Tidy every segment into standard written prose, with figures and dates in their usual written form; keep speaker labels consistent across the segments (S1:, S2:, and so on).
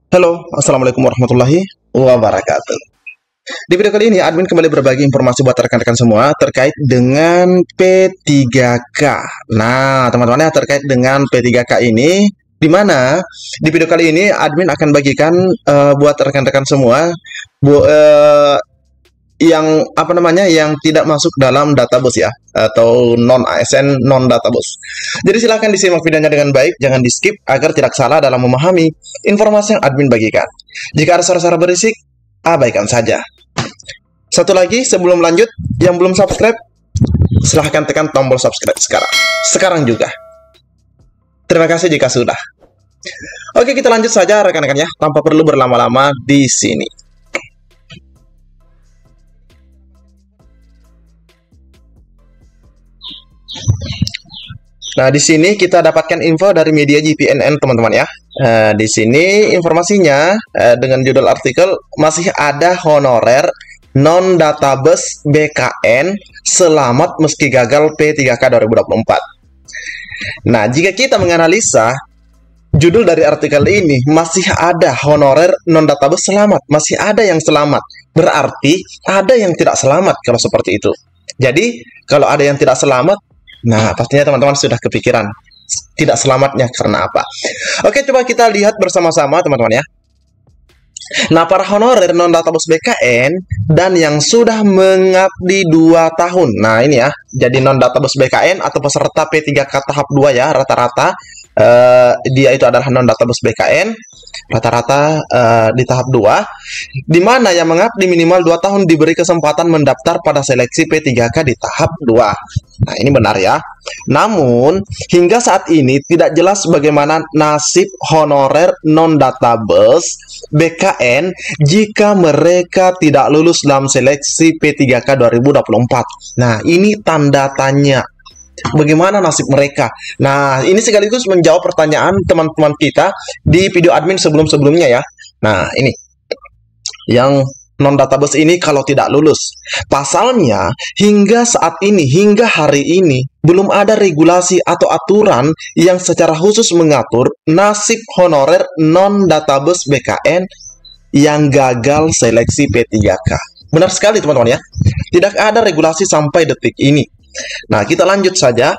S1: Halo, Assalamualaikum warahmatullahi wabarakatuh. Di video kali ini, admin kembali berbagi informasi buat rekan-rekan semua terkait dengan P3K. Nah, teman-teman ya, terkait dengan P3K ini, di mana di video kali ini admin akan bagikan buat rekan-rekan semua yang yang tidak masuk dalam database ya, atau non ASN, non database. Jadi silahkan disimak videonya dengan baik, jangan di skip agar tidak salah dalam memahami informasi yang admin bagikan. Jika ada suara-suara berisik, abaikan saja. Satu lagi sebelum lanjut, yang belum subscribe, silahkan tekan tombol subscribe sekarang juga. Terima kasih jika sudah. Oke, kita lanjut saja rekan-rekan ya, tanpa perlu berlama-lama di sini. Nah, di sini kita dapatkan info dari media JPNN, teman-teman ya. Di sini informasinya dengan judul artikel, masih ada honorer non-database BKN selamat meski gagal P3K 2024. Nah, jika kita menganalisa judul dari artikel ini, masih ada honorer non-database selamat, masih ada yang selamat. Berarti ada yang tidak selamat kalau seperti itu. Jadi, kalau ada yang tidak selamat, nah, pastinya teman-teman sudah kepikiran tidak selamatnya karena apa. Oke, coba kita lihat bersama-sama teman-teman ya. Nah, para honorer non-database BKN dan yang sudah mengabdi 2 tahun. Nah, ini ya, jadi non-database BKN atau peserta P3K tahap 2 ya, rata-rata dia itu adalah non-database BKN, rata-rata di tahap 2, di mana yang mengabdi minimal 2 tahun diberi kesempatan mendaftar pada seleksi P3K di tahap 2. Nah, ini benar ya. Namun, hingga saat ini tidak jelas bagaimana nasib honorer non-database BKN jika mereka tidak lulus dalam seleksi P3K 2024. Nah, ini tanda tanya. Bagaimana nasib mereka? Nah, ini sekaligus menjawab pertanyaan teman-teman kita di video admin sebelum-sebelumnya ya. Nah, ini yang non-database ini kalau tidak lulus. Pasalnya, hingga saat ini, hingga hari ini, belum ada regulasi atau aturan yang secara khusus mengatur nasib honorer non-database BKN yang gagal seleksi P3K. Benar sekali teman-teman ya. Tidak ada regulasi sampai detik ini. Nah, kita lanjut saja.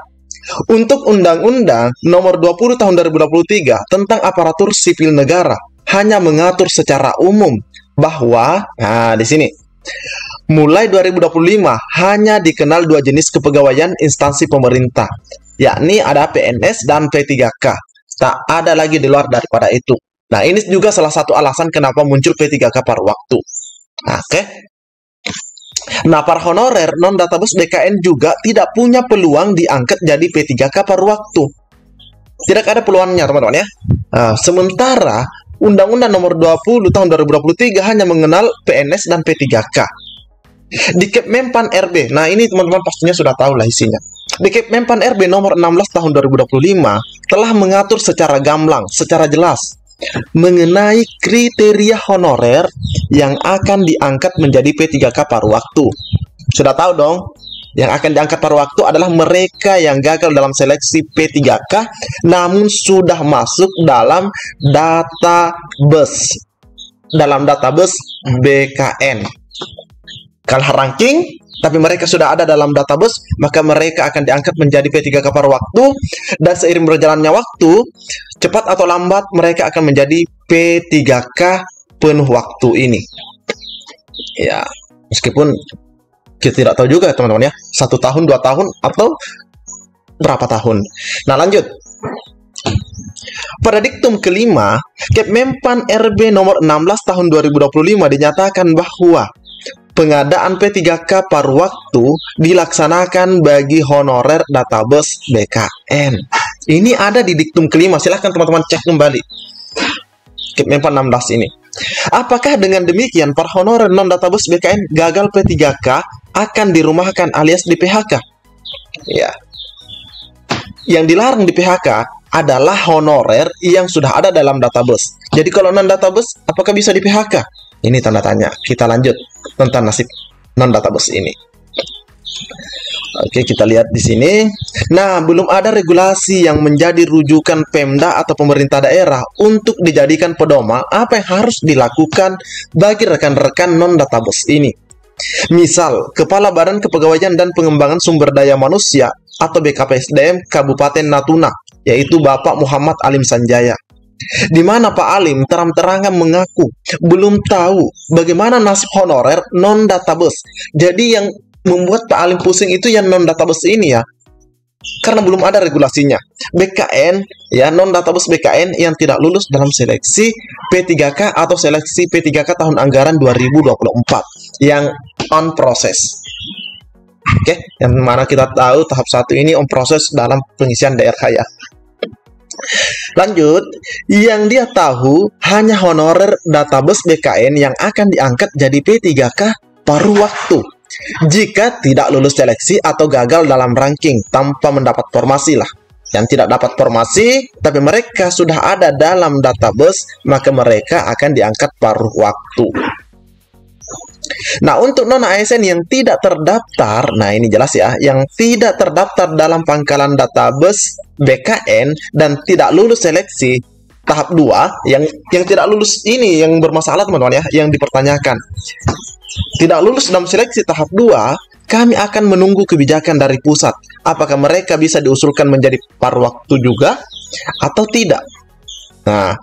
S1: Untuk Undang-Undang Nomor 20 Tahun 2023 tentang Aparatur Sipil Negara hanya mengatur secara umum bahwa, nah di sini, mulai 2025 hanya dikenal 2 jenis kepegawaian instansi pemerintah, yakni ada PNS dan P3K. Tak ada lagi di luar daripada itu. Nah, ini juga salah satu alasan kenapa muncul P3K paruh waktu. Oke. Nah, para honorer non-database BKN juga tidak punya peluang diangkat jadi P3K paruh waktu. Tidak ada peluangnya, teman-teman ya. Sementara Undang-Undang Nomor 20 Tahun 2023 hanya mengenal PNS dan P3K. Di Kepmenpan RB, nah ini teman-teman pastinya sudah tahu lah isinya. Di Kepmenpan RB Nomor 16 Tahun 2025 telah mengatur secara gamblang, secara jelas mengenai kriteria honorer yang akan diangkat menjadi P3K paruh waktu. Sudah tahu dong, yang akan diangkat paruh waktu adalah mereka yang gagal dalam seleksi P3K namun sudah masuk dalam database BKN. Kalah ranking, tapi mereka sudah ada dalam database, maka mereka akan diangkat menjadi P3K paruh waktu, dan seiring berjalannya waktu, cepat atau lambat mereka akan menjadi P3K penuh waktu ini. Ya, meskipun kita tidak tahu juga teman-teman ya, 1 tahun, 2 tahun, atau berapa tahun. Nah, lanjut. Pada diktum kelima, Kepmenpan RB nomor 16 tahun 2025 dinyatakan bahwa pengadaan P3K paruh waktu dilaksanakan bagi honorer database BKN. Ini ada di diktum kelima, silahkan teman-teman cek kembali. Kepmenpan 16 ini. Apakah dengan demikian para honorer non-database BKN gagal P3K akan dirumahkan alias di PHK? Ya. Yang dilarang di PHK adalah honorer yang sudah ada dalam database. Jadi kalau non-database, apakah bisa di PHK? Ini tanda tanya. Kita lanjut tentang nasib non-database ini. Oke, kita lihat di sini. Nah, belum ada regulasi yang menjadi rujukan Pemda atau pemerintah daerah untuk dijadikan pedoman apa yang harus dilakukan bagi rekan-rekan non-database ini. Misal, Kepala Badan Kepegawaian dan Pengembangan Sumber Daya Manusia atau BKPSDM Kabupaten Natuna, yaitu Bapak Muhammad Alim Sanjaya. Di mana Pak Alim terang-terangan mengaku belum tahu bagaimana nasib honorer non-database. Jadi yang membuat Pak Alim pusing itu yang non-database ini ya, karena belum ada regulasinya. BKN ya, non-database BKN yang tidak lulus dalam seleksi P3K atau seleksi P3K tahun anggaran 2024 yang on proses. Oke, yang mana kita tahu tahap 1 ini on proses dalam pengisian daerah ya. Lanjut, yang dia tahu hanya honorer database BKN yang akan diangkat jadi P3K paruh waktu jika tidak lulus seleksi atau gagal dalam ranking tanpa mendapat formasi lah. Yang tidak dapat formasi tapi mereka sudah ada dalam database, maka mereka akan diangkat paruh waktu. Nah, untuk non-ASN yang tidak terdaftar, nah ini jelas ya, yang tidak terdaftar dalam pangkalan database BKN dan tidak lulus seleksi tahap 2, yang tidak lulus ini yang bermasalah teman-teman ya, yang dipertanyakan. Tidak lulus dalam seleksi tahap 2, kami akan menunggu kebijakan dari pusat. Apakah mereka bisa diusulkan menjadi paruh waktu juga atau tidak? Nah,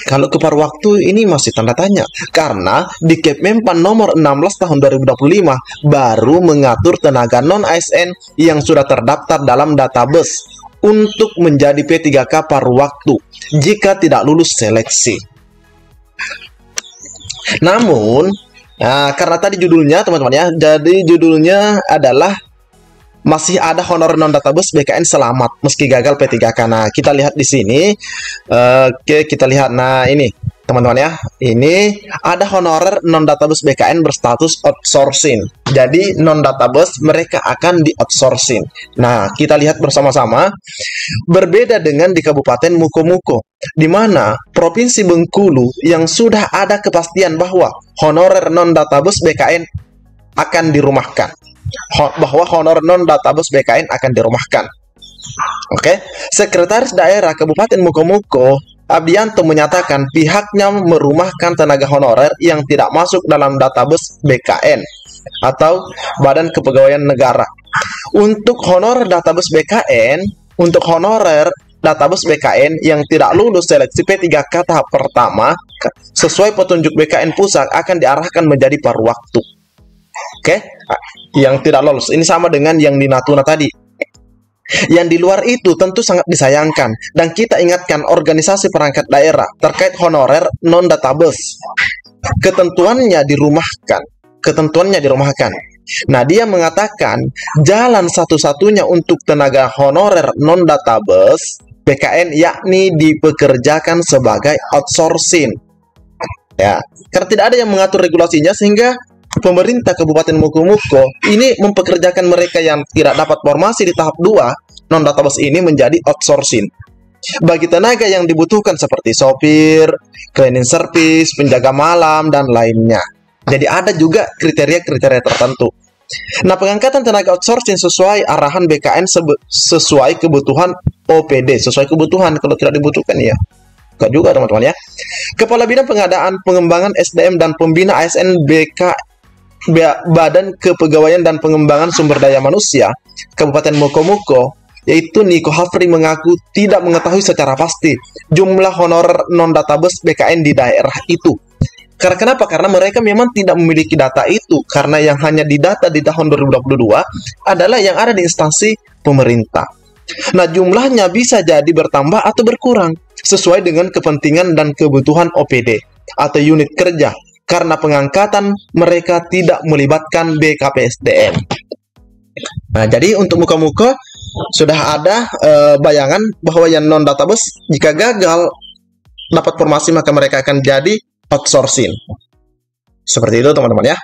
S1: kalau ke paruh waktu ini masih tanda tanya. Karena di Kepmenpan nomor 16 tahun 2025 baru mengatur tenaga non-ASN yang sudah terdaftar dalam database untuk menjadi P3K paruh waktu jika tidak lulus seleksi. Namun, nah, karena tadi judulnya teman-teman ya, jadi judulnya adalah masih ada honor non-database BKN selamat meski gagal P3K. Nah, kita lihat di sini. Oke, kita lihat. Nah, ini teman-teman ya, ini ada honorer non-database BKN berstatus outsourcing. Jadi non-database mereka akan di-outsourcing. Nah, kita lihat bersama-sama. Berbeda dengan di Kabupaten Mukomuko, di mana Provinsi Bengkulu yang sudah ada kepastian bahwa honorer non-database BKN akan dirumahkan. Bahwa honor non-database BKN akan dirumahkan. Oke, Sekretaris Daerah Kabupaten Mukomuko Abdianto menyatakan pihaknya merumahkan tenaga honorer yang tidak masuk dalam database BKN atau Badan Kepegawaian Negara. Untuk honorer database BKN yang tidak lulus seleksi P3K tahap pertama sesuai petunjuk BKN pusat akan diarahkan menjadi paruh waktu. Oke, yang tidak lolos ini sama dengan yang di Natuna tadi. Yang di luar itu tentu sangat disayangkan dan kita ingatkan organisasi perangkat daerah terkait honorer non-database. Ketentuannya dirumahkan. Nah, dia mengatakan jalan satu-satunya untuk tenaga honorer non-database BKN yakni dipekerjakan sebagai outsourcing. Ya, karena tidak ada yang mengatur regulasinya sehingga pemerintah Kabupaten Mukomuko ini mempekerjakan mereka yang tidak dapat formasi di tahap 2 non-database ini menjadi outsourcing. Bagi tenaga yang dibutuhkan seperti sopir, cleaning service, penjaga malam, dan lainnya. Jadi ada juga kriteria-kriteria tertentu. Nah, pengangkatan tenaga outsourcing sesuai arahan BKN sesuai kebutuhan OPD, sesuai kebutuhan. Kalau tidak dibutuhkan ya enggak juga teman-teman ya. Kepala Bidang Pengadaan Pengembangan SDM dan Pembina ASN Badan Kepegawaian dan Pengembangan Sumber Daya Manusia Kabupaten Mukomuko, yaitu Niko Hafri, mengaku tidak mengetahui secara pasti jumlah honorer non-database BKN di daerah itu. Karena kenapa? Karena mereka memang tidak memiliki data itu, karena yang hanya didata di tahun 2022 adalah yang ada di instansi pemerintah. Nah, jumlahnya bisa jadi bertambah atau berkurang sesuai dengan kepentingan dan kebutuhan OPD atau unit kerja, karena pengangkatan mereka tidak melibatkan BKPSDM. Nah, jadi untuk muka-muka sudah ada bayangan bahwa yang non-database jika gagal dapat formasi maka mereka akan jadi outsourcing. Seperti itu teman-teman ya.